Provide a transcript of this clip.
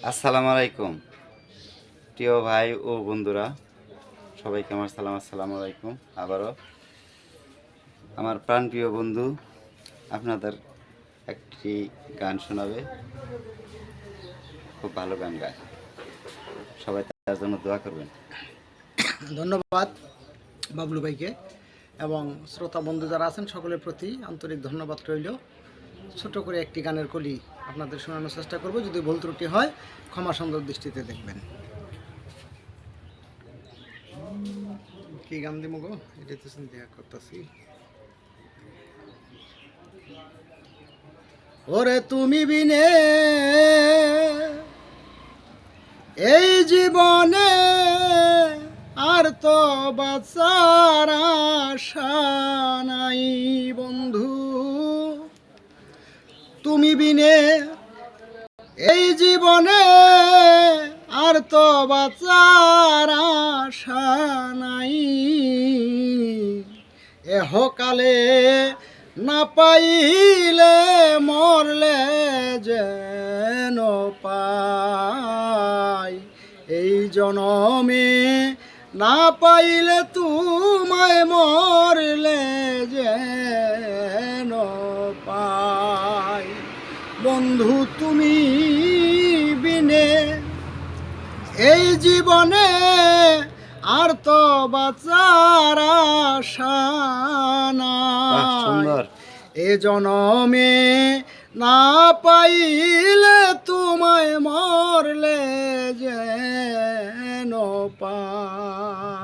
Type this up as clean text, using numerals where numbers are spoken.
আসসালামু আলাইকুম প্রিয় ভাই ও বন্ধুরা, সবাইকে আমার সালাম। আসসালামু আলাইকুম। আবারও আমার প্রাণপ্রিয় বন্ধু আপনাদের একটি গান শোনাবে। খুব ভালো গান গায়, সবাই তার জন্য দোয়া করবেন। ধন্যবাদ বাবলু ভাইকে এবং শ্রোতা বন্ধু যারা আছেন সকলের প্রতি আন্তরিক ধন্যবাদ রইল। ছোট করে একটি গানের কলি আপনাদের শোনানোর চেষ্টা করব, যদি ভুল ত্রুটি হয় ক্ষমা সুন্দর দৃষ্টিতে দেখবেন। কি গান দিব গো, এটা তো চিন্তা করতেছি। ওরে তুমি বিনে এই জীবনে আর তো বাঁচার আশা নাই বন্ধু, তুমি বিনে এই জীবনে আর তো বাঁচার আশা নাই। এহকালে না পাইলে মরলে যেন পাই, এই জনমে না পাইলে তোমায় মরলে যেন পাই। বন্ধু তুমি বিনে এই জীবনে আর তো বাঁচার আশা নাই। এ জনমে না পাইলে তোমায় মরলে যেন পাই।